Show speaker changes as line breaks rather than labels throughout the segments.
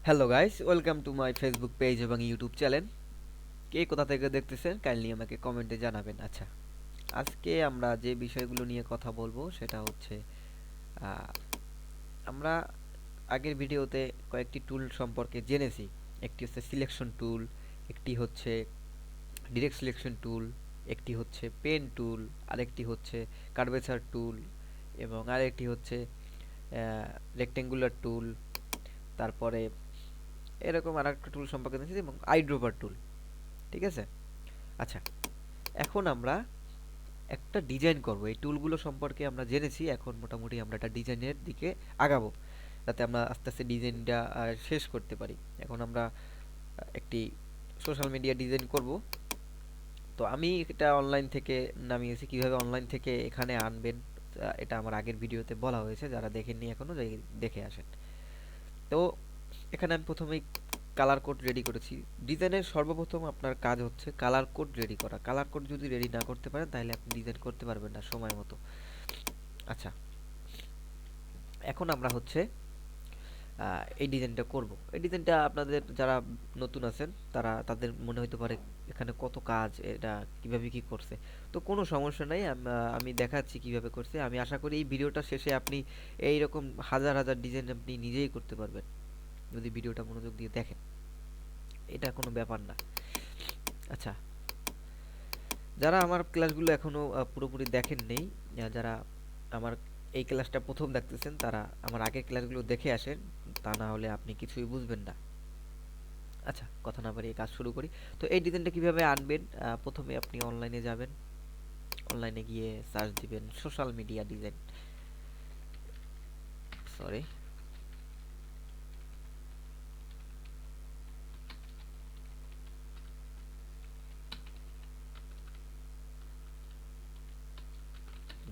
Hello guys, welcome to my Facebook page এবং YouTube channel. কে কোথা থেকে দেখতেছেন কাইন্ডলি আমাকে কমেন্টে জানাবেন। আচ্ছা, আজকে আমরা যে বিষয়গুলো নিয়ে কথা বলবো সেটা হচ্ছে আহ, আমরা আগের ভিডিওতে কয়েকটি টুল সম্পর্কে জেনেছি। একটি হচ্ছে সিলেকশন টুল, একটি হচ্ছে ডিরেক্ট সিলেকশন টুল, একটি হচ্ছে পেন টুল, আরেকটি হচ্ছে কার্ভেচার টুল এবং আরেকটি হচ্ছে রেক্টেঙ্গুলার টুল। তারপরে এরকম আরেকটা টুল সম্পর্কে জেনেছি এবং আইড্রোভার টুল। ঠিক আছে? আচ্ছা, এখন আমরা একটা ডিজাইন করব। এই টুলগুলো সম্পর্কে আমরা জেনেছি, এখন মোটামুটি আমরা একটা ডিজাইনের দিকে আগাবো, যাতে আমরা আস্তে আস্তে ডিজাইনটা শেষ করতে পারি। এখন আমরা একটি সোশ্যাল মিডিয়া ডিজাইন করব। তো আমি এটা অনলাইন থেকে নামিয়েছি। কিভাবে অনলাইন থেকে এখানে আনবেন এটা আমার আগের ভিডিওতে বলা হয়েছে, যারা দেখেননি এখনো দেখে আসেন। তো এখানে আমি প্রথমেই কালার কোড রেডি করেছি। ডিজাইনের সর্বপ্রথম আপনার কাজ হচ্ছে কালার কোড রেডি করা। কালার কোড যদি রেডি না করতে পারেন তাহলে আপনি ডিজাইন করতে পারবেন না সময় মতো। আচ্ছা, এখন আমরা হচ্ছে এই ডিজাইনটা করব। এই ডিজাইনটা আপনাদের যারা নতুন আছেন তাদের মনে হতে পারে এখানে কত কাজ, এটা কিভাবে কি করছে। তো কোনো সমস্যা নাই, আমি দেখাচ্ছি কিভাবে করছে। আমি আশা করি এই ভিডিওটা শেষে আপনি এইরকম হাজার হাজার ডিজাইন আপনি নিজেই করতে পারবেন যদি ভিডিওটা মনোযোগ দিয়ে দেখেন। এটা কোনো ব্যাপার না। আচ্ছা, যারা আমার ক্লাসগুলো এখনো পুরোপুরি দেখেন নেই, যারা আমার এই ক্লাসটা প্রথম দেখতেছেন তারা আমার আগের ক্লাসগুলো দেখে আসেন, তা না হলে আপনি কিছুই বুঝবেন না। আচ্ছা, কথা না বাড়িয়ে কাজ শুরু করি। তো এই ডিজাইনটা কিভাবে আনবেন, প্রথমে আপনি অনলাইনে যাবেন। অনলাইনে গিয়ে সার্চ দিবেন social media design, sorry,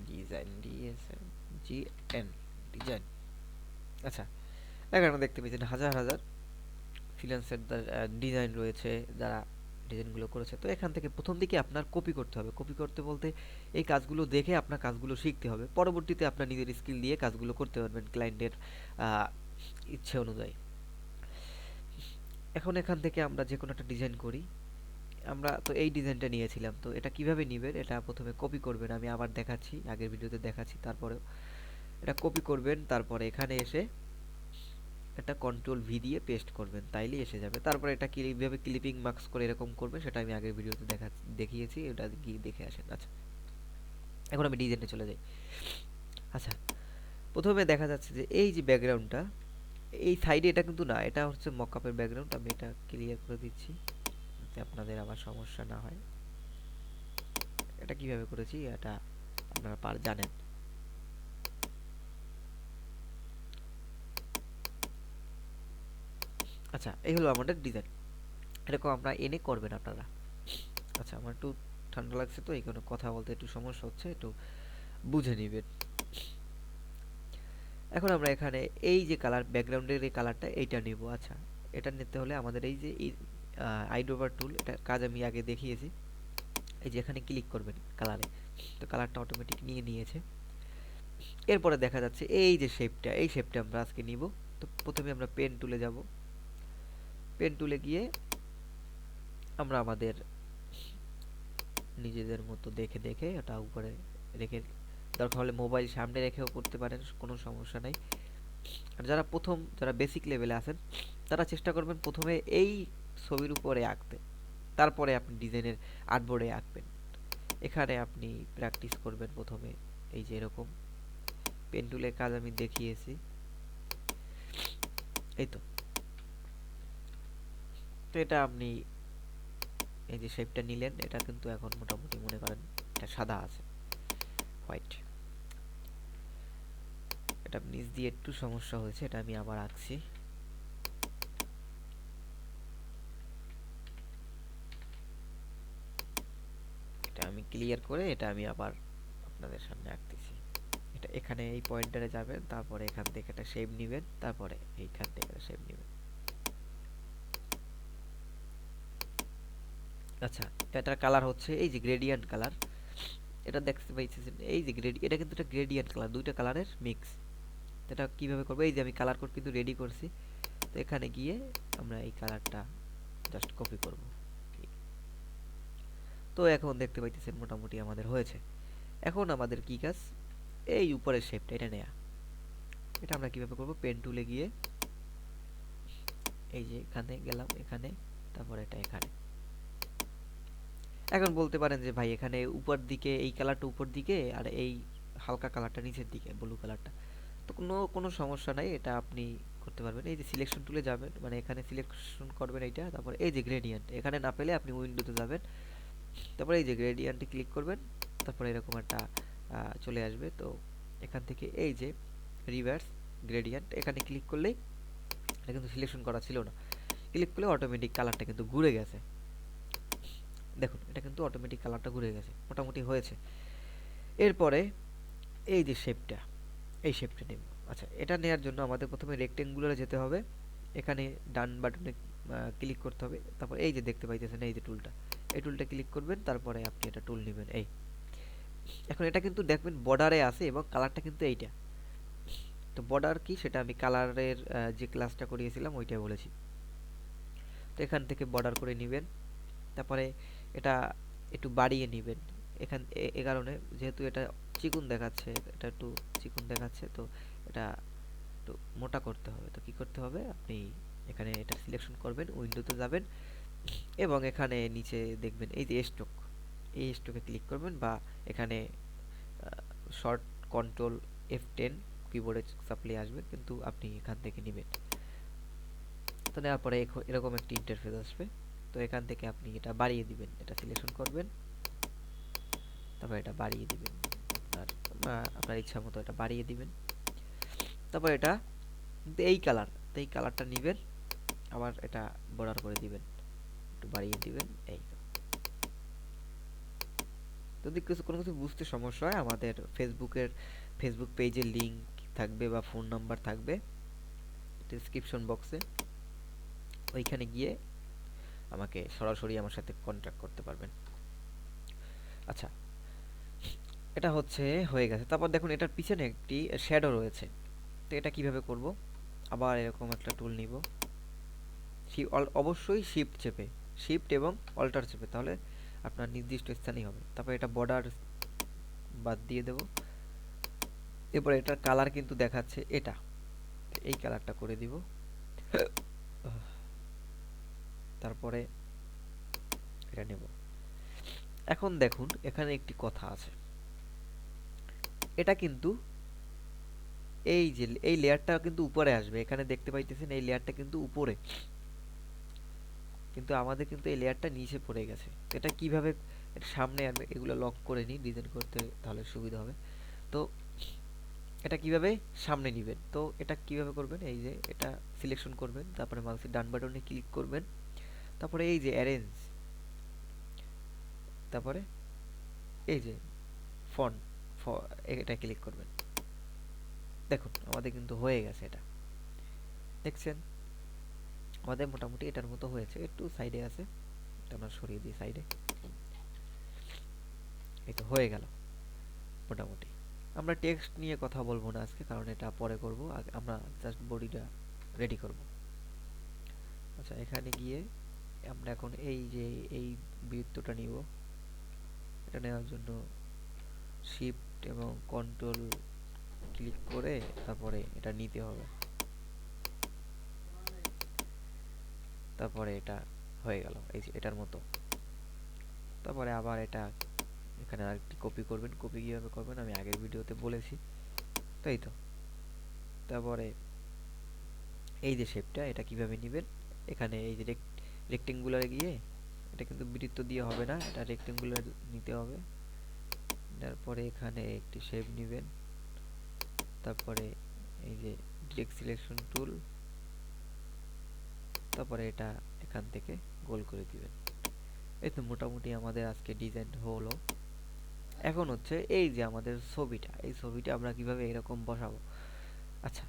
design DSN GN design. আচ্ছা, এখানে দেখতে পেয়েছেন হাজার হাজার ফ্রিল্যান্সার ডিজাইন রয়েছে যারা ডিজাইনগুলো করেছে। তো এখান থেকে প্রথম দিকে আপনার কপি করতে হবে। কপি করতে বলতে এই কাজগুলো দেখে আপনার কাজগুলো শিখতে হবে, পরবর্তীতে আপনার নিজের স্কিল দিয়ে কাজগুলো করতে পারবেন ক্লায়েন্টের ইচ্ছে অনুযায়ী। এখন এখান থেকে আমরা যে কোনো একটা ডিজাইন করি। আমরা তো এই ডিজাইনটা নিয়েছিলাম, তো এটা কিভাবে নিবেন, এটা প্রথমে কপি করবেন। আমি আবার দেখাচ্ছি, আগের ভিডিওতে দেখাচ্ছি, তারপরেও এটা কপি করবেন। তারপরে এখানে এসে এটা কন্ট্রোল ভি দিয়ে পেস্ট করবেন, তাইলেই এসে যাবে। তারপরে এটা কীভাবে ক্লিপিং মার্কস করে এরকম করবেন সেটা আমি আগের ভিডিওতে দেখিয়েছি, ওটা গিয়ে দেখে আসেন। আচ্ছা, এখন আমি ডিজাইনে চলে যাই। আচ্ছা, প্রথমে দেখা যাচ্ছে যে এই যে ব্যাকগ্রাউন্ডটা এই সাইডে, এটা কিন্তু না, এটা হচ্ছে মকআপের ব্যাকগ্রাউন্ড। আমি এটা ক্লিয়ার করে দিচ্ছি যাতে আপনাদের আবার সমস্যা না হয়। এটা কিভাবে করেছি এটা আপনারা জানেন। আচ্ছা, এই হলো আমাদের ডিজাইন। এরকম আমরা এনে করবেন আপনারা। আচ্ছা, আমার একটু ঠান্ডা লাগছে তো এই কারণে কথা বলতে একটু সমস্যা হচ্ছে, একটু বুঝে নিবেন। এখন আমরা এখানে এই যে কালার, ব্যাকগ্রাউন্ডের এই কালারটা এইটা নিব। আচ্ছা, এটা নিতে হলে আমাদের এই যে আইড্রোভার টুল, এটা কাজ আমি আগে দেখিয়েছি। এই যে এখানে ক্লিক করবেন কালারে, তো কালারটা অটোমেটিক নিয়ে নিয়েছে। এরপরে দেখা যাচ্ছে এই যে শেপটা, এই শেপটা আমরা আজকে নিব। তো প্রথমে আমরা পেন টুলে যাব। পেন টুলে গিয়ে আমরা আমাদের নিজেদের মতো দেখে দেখে ওটা উপরে রেখে, দরকার হলে মোবাইল সামনে রেখেও করতে পারেন, কোনো সমস্যা নাই। আর যারা বেসিক লেভেলে আছেন তারা চেষ্টা করবেন প্রথমে এই ছবির উপরে আঁকতে, তারপরে আপনি ডিজাইনের আর্টবোর্ডে আঁকবেন। এখানে আপনি প্র্যাকটিস করবেন প্রথমে। এই যে এরকম পেন টুলের কাজ আমি দেখিয়েছি, এই তো। তো এটা আপনি এই যে শেপটা নিলেন, এটা কিন্তু এখন মোটামুটি মনে করেন এটা সাদা আছে, হোয়াইট। এটা নিচ দিয়ে একটু সমস্যা হয়েছে, এটা আমি আবার আঁকছি। এটা আমি ক্লিয়ার করে এটা আমি আবার আপনাদের সামনে আঁকতেছি। এটা এখানে এই পয়েন্টারে যাবেন, তারপরে এখান থেকে একটা শেপ নেবেন, তারপরে এইখান থেকে একটা শেপ নেবেন। আচ্ছা, এটার কালার হচ্ছে এই যে গ্রেডিয়েন্ট কালার। এটা দেখতে পাইছেন এই যে এটা কিন্তু একটা গ্রেডিয়েন্ট কালার, দুইটা কালারের মিক্স। এটা কিভাবে করবো, এই যে আমি কালার কোড কিন্তু রেডি করছি। তো তো এখানে গিয়ে আমরা এই কালারটা জাস্ট কপি করব। তো এখন দেখতে পাইতেছেন মোটামুটি আমাদের হয়েছে। এখন আমাদের কি কাজ, এই উপরের শেপটা এটা নেয়া। এটা আমরা কিভাবে করব, পেন টুলে গিয়ে এই যে এখানে গেলাম, এখানে, তারপর এটা এখানে। এখন বলতে পারেন যে ভাই এখানে উপর দিকে এই কালারটা উপর দিকে আর এই হালকা কালারটা নিচের দিকে, ব্লু কালারটা। তো কোনো সমস্যা নাই, এটা আপনি করতে পারবেন। এই যে সিলেকশন টুলে যাবেন, মানে এখানে সিলেকশন করবেন এইটা, তারপর এই যে গ্রেডিয়েন্ট, এখানে না পেলে আপনি উইন্ডোতে যাবেন, তারপর এই যে গ্রেডিয়েন্টে ক্লিক করবেন, তারপর এরকম একটা চলে আসবে। তো এখান থেকে এই যে রিভার্স গ্রেডিয়েন্ট, এখানে ক্লিক করলেই, এটা কিন্তু সিলেকশন করা ছিল না, ক্লিক করলে অটোমেটিক কালারটা কিন্তু ঘুরে গেছে। দেখুন এটা কিন্তু অটোমেটিক কালারটা ঘুরে গেছে, মোটামুটি হয়েছে। এরপরে এই যে শেপটা, এই শেপটা নেব। আচ্ছা, এটা নেওয়ার জন্য আমাদের প্রথমে রেক্টেঙ্গুলারে যেতে হবে, এখানে ডান বাটনে ক্লিক করতে হবে, তারপর এই যে দেখতে পাইতেছেন এই যে টুলটা, এই টুলটা ক্লিক করবেন, তারপরে আপনি এটা টুল নেবেন। এই এখন এটা কিন্তু দেখবেন বর্ডারে আছে এবং কালারটা কিন্তু এইটা। তো বর্ডার কি সেটা আমি কালারের যে ক্লাসটা করিয়েছিলাম ওইটাই বলেছি। তো এখান থেকে বর্ডার করে নেবেন, তারপরে এটা একটু বাড়িয়ে নেবেন। এখান এ কারণে যেহেতু এটা চিকুন দেখাচ্ছে, এটা একটু চিকুন দেখাচ্ছে, তো এটা একটু মোটা করতে হবে। তো কি করতে হবে, আপনি এখানে এটা সিলেকশন করবেন, উইন্ডোতে যাবেন এবং এখানে নিচে দেখবেন এই যে স্ট্রোক, এই স্ট্রোকে ক্লিক করবেন, বা এখানে শর্ট কন্ট্রোল F10 কিবোর্ডে চাপলে আসবে, কিন্তু আপনি এখান থেকে নেবেন। তো নেওয়ার পরে এরকম একটি ইন্টারফেস আসবে। তো এখান থেকে আপনি এটা বাড়িয়ে দিবেন, এটা সিলেকশন করবেন, তারপর এটা বাড়িয়ে দিবেন, আপনার ইচ্ছা মতো এটা বাড়িয়ে দিবেন। তারপর এটা এই কালার, তো এই কালারটা নেবেন, আবার এটা বর্ডার করে দিবেন, একটু বাড়িয়ে দিবেন। এই তো, যদি কোনো কিছু বুঝতে সমস্যা হয়, আমাদের ফেসবুক পেজের লিংক থাকবে বা ফোন নাম্বার থাকবে ডেসক্রিপশন বক্সে, ওইখানে গিয়ে আমাকে সরাসরি আমার সাথে কন্ট্যাক্ট করতে পারবেন। আচ্ছা, এটা হয়ে গেছে। তারপর দেখুন এটার পিছনে একটি শ্যাডো রয়েছে। তো এটা কিভাবে করব, আবার এরকম একটা টুল নিব, অবশ্যই শিফট এবং অল্টার চেপে, তাহলে আপনার নির্দিষ্ট স্থানেই হবে। তারপর এটা বর্ডার বাদ দিয়ে দেব। এরপর এটার কালার কিন্তু দেখাচ্ছে এটা, এই কালারটা করে দিব। তারপরে এটা নেব। এখন দেখুন এখানে একটি কথা আছে, এটা কিন্তু এই যে এই লেয়ারটা কিন্তু উপরে আসবে, এখানে দেখতে পাইতেছেন এই লেয়ারটা কিন্তু উপরে, কিন্তু আমাদের কিন্তু এই লেয়ারটা নিচে পড়ে গেছে। তো এটা কিভাবে, এটা সামনে আমি এগুলো লক করে নিই ডিজাইন করতে, তাহলে সুবিধা হবে। তো এটা কিভাবে সামনে নিবেন, তো এটা কিভাবে করবেন, এই যে এটা সিলেকশন করবেন, তারপরে মাউসের ডান বাটনে ক্লিক করবেন, তারপরে এই যে অ্যারেঞ্জ, তারপরে এই যে ফন্ট, এটা ক্লিক করবেন। দেখুন আমাদের কিন্তু হয়ে গেছে, এটা দেখছেন আমাদের মোটামুটি এটার মতো হয়েছে। একটু সাইডে আছে, এটা আমরা সরিয়ে দিই সাইডে। এই তো হয়ে গেল মোটামুটি। আমরা টেক্সট নিয়ে কথা বলবো না আজকে, কারণ এটা পরে করব, আমরা জাস্ট বডিটা রেডি করব। আচ্ছা, এখানে গিয়ে আমরা এখন এই যে এই বৃত্তটা নিব, এটা নেওয়ার জন্য শিফট এবং কন্ট্রোল ক্লিক করে তারপরে এটা নিতে হবে, তারপরে এটা হয়ে গেল এই যে এটার মতো। তারপরে আবার এটা এখানে আরেকটি কপি করবেন, কপি কীভাবে করবেন আমি আগের ভিডিওতে বলেছি, তাই তো। তারপরে এই যে শেপটা, এটা কিভাবে নেবেন, এখানে এই যে রেক্টেঙ্গুলারে গিয়ে, এটা কিন্তু বৃত্ত দিয়ে হবে না, এটা রেক্টেঙ্গুলার নিতে হবে। তারপরে এখানে একটি শেপ নেবেন, তারপরে এই যে ডিরেক্ট সিলেকশন টুল, তারপরে এটা এখান থেকে গোল করে দিবেন। এই তো মোটামুটি আমাদের আজকে ডিজাইন হলো। এখন এই যে আমাদের ছবিটা, এই ছবিটা আমরা কিভাবে এরকম বসাবো। আচ্ছা,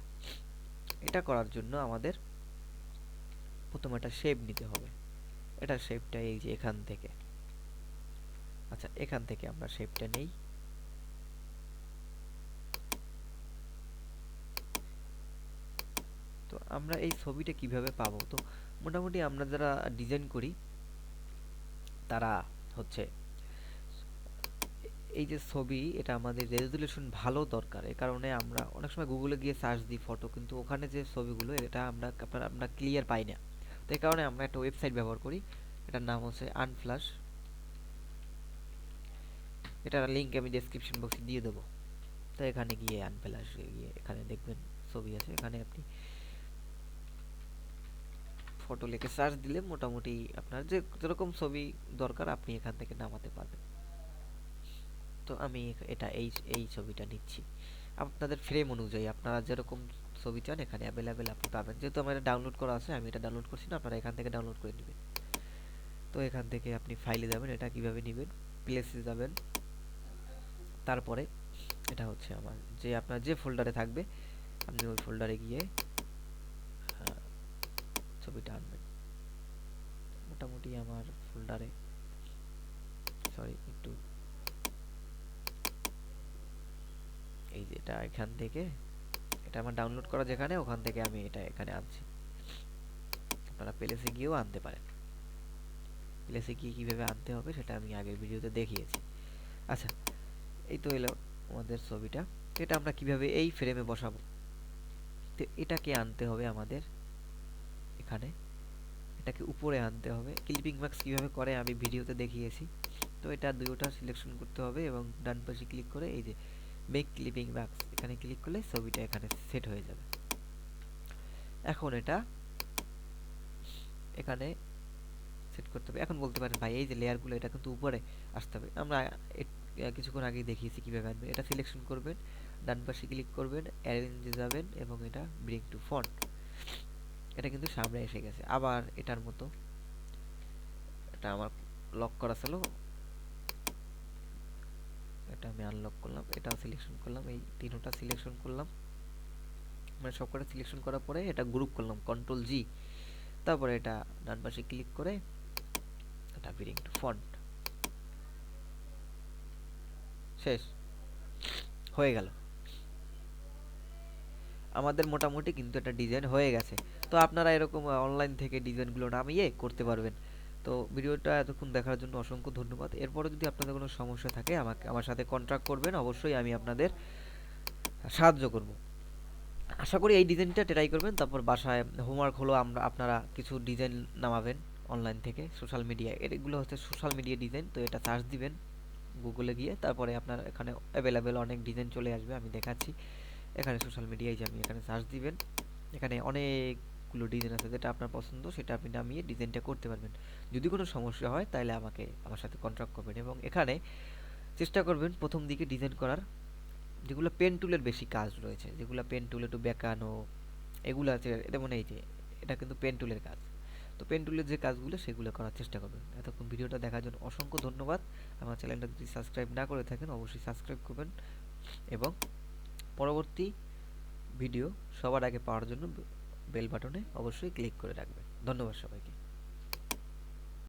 এটা করার জন্য আমাদের প্রথমে একটা শেপ নিতে হবে। এটা শেপটা এই যে এখান থেকে, আচ্ছা এখান থেকে আমরা শেপটা নেই। তো আমরা এই ছবিটা কিভাবে পাবো? তো মোটামুটি আমরা যারা ডিজাইন করি তারা হচ্ছে এই যে ছবি, এটা আমাদের রেজুলেশন ভালো দরকার। এই কারণে আমরা অনেক সময় গুগলে গিয়ে সার্চ দিই ফটো, কিন্তু ওখানে যে ছবিগুলো এটা আমরা ক্লিয়ার পাই না। তো এই কারণে আমরা একটা ওয়েবসাইট ব্যবহার করি, এটার নাম হচ্ছে আনফ্লাশ। এটার লিঙ্ক আমি ডেসক্রিপশন বক্সে দিয়ে দেবো। তো এখানে গিয়ে আনফ্লাশ গিয়ে এখানে দেখবেন ছবি আছে, এখানে আপনি ফটো লিখে সার্চ দিলে মোটামুটি আপনার যেরকম ছবি দরকার আপনি এখান থেকে নামাতে পারবেন। তো আমি এটা এই এই ছবিটা নিচ্ছি। আপনাদের ফ্রেম অনুযায়ী আপনারা যেরকম ছবি চান এখানে অ্যাভেলেবেল আপনি পাবেন। যেহেতু আমার এটা ডাউনলোড করা আছে, আমি এটা ডাউনলোড করছি না, আপনারা এখান থেকে ডাউনলোড করে নেবেন। তো এখান থেকে আপনি ফাইলে যাবেন, এটা কিভাবে নেবেন, প্লেসে যাবেন, তারপরে এটা হচ্ছে আমার যে আপনার যে ফোল্ডারে থাকবে আপনি ওই ফোল্ডারে গিয়ে ছবিটা আনবেন। মোটামুটি আমার ফোল্ডারে, সরি একটু, এই যে এটা এখান থেকে, এটা আমার ডাউনলোড করা যেখানে, ওখান থেকে আমি এটা এখানে আনছি। আপনারা প্লেসে গিয়েও আনতে পারেন। প্লেসে গিয়ে কীভাবে আনতে হবে সেটা আমি আগের ভিডিওতে দেখিয়েছি। আচ্ছা, এই তো এলো আমাদের ছবিটা। তো এটা আমরা কিভাবে এই ফ্রেমে বসাবো, তো এটাকে আনতে হবে আমাদের এখানে, এটাকে উপরে আনতে হবে। ক্লিপিং মার্কস কীভাবে করে আমি ভিডিওতে দেখিয়েছি। তো এটা দুটোটা সিলেকশন করতে হবে এবং ডান পাশে ক্লিক করে এই যে মেক ক্লিপিং মার্কস এখানে ক্লিক করলে ছবিটা এখানে সেট হয়ে যাবে। এখন এটা এখানে সেট করতে হবে। এখন বলতে পারেন ভাই এই যে লেয়ারগুলো এটা কিন্তু উপরে আসতে হবে। আমরা কিছুক্ষণ আগেই দেখিয়েছি কীভাবে আনবেন। এটা সিলেকশন করবেন, ডান পাশে ক্লিক করবেন, অ্যারেঞ্জে যাবেন এবং এটা ব্রিং টু ফন্ট, এটা কিন্তু সামনে এসে গেছে। আবার এটার মতো, এটা আমার লক করা ছিল, এটা আমি আনলক করলাম, এটাও সিলেকশন করলাম, এই তিনটা সিলেকশন করলাম, মানে সবকটা সিলেকশন করার পরে এটা গ্রুপ করলাম কন্ট্রোল জি, তারপরে এটা ডান পাশে ক্লিক করে এটা ব্রিং টু ফন্ট, শেষ হয়ে গেল। আমাদের মোটামুটি কিন্তু একটা ডিজাইন হয়ে গেছে। তো আপনারা এরকম অনলাইন থেকে ডিজাইনগুলো নামিয়ে করতে পারবেন। তো ভিডিওটা এতক্ষণ দেখার জন্য অসংখ্য ধন্যবাদ। এরপরে যদি আপনাদের কোনো সমস্যা থাকে আমার সাথে কন্ট্যাক্ট করবেন, অবশ্যই আমি আপনাদের সাহায্য করব। আশা করি এই ডিজাইনটা ট্রাই করবেন, তারপর বাসায় হোমওয়ার্ক হলো আপনারা কিছু ডিজাইন নামাবেন অনলাইন থেকে, সোশ্যাল মিডিয়া, এগুলো হচ্ছে সোশ্যাল মিডিয়া ডিজাইন। তো এটা সার্চ দিবেন গুগলে গিয়ে, তারপরে আপনার এখানে অ্যাভেলেবেল অনেক ডিজাইন চলে আসবে, আমি দেখাচ্ছি। এখানে সোশ্যাল মিডিয়ায় যে আমি এখানে সার্চ দিবেন, এখানে অনেকগুলো ডিজাইন আছে, যেটা আপনার পছন্দ সেটা আপনি নামিয়ে ডিজাইনটা করতে পারবেন। যদি কোনো সমস্যা হয় তাহলে আমার সাথে কন্ট্যাক্ট করবেন এবং এখানে চেষ্টা করবেন প্রথম দিকে ডিজাইন করার, যেগুলো পেন টুলের বেশি কাজ রয়েছে, যেগুলো পেন টুল একটু বেঁকানো এগুলো আছে, যেমন এই যে এটা কিন্তু পেন টুলের কাজ। তো পেন টুলের যে কাজগুলো সেগুলো করার চেষ্টা করবেন। এতক্ষণ ভিডিওটা দেখার জন্য অসংখ্য ধন্যবাদ। আমার চ্যানেলটা যদি সাবস্ক্রাইব না করে থাকেন অবশ্যই সাবস্ক্রাইব করবেন এবং পরবর্তী ভিডিও সবার আগে পাওয়ার জন্য বেল বাটনে অবশ্যই ক্লিক করে রাখবেন। ধন্যবাদ সবাইকে।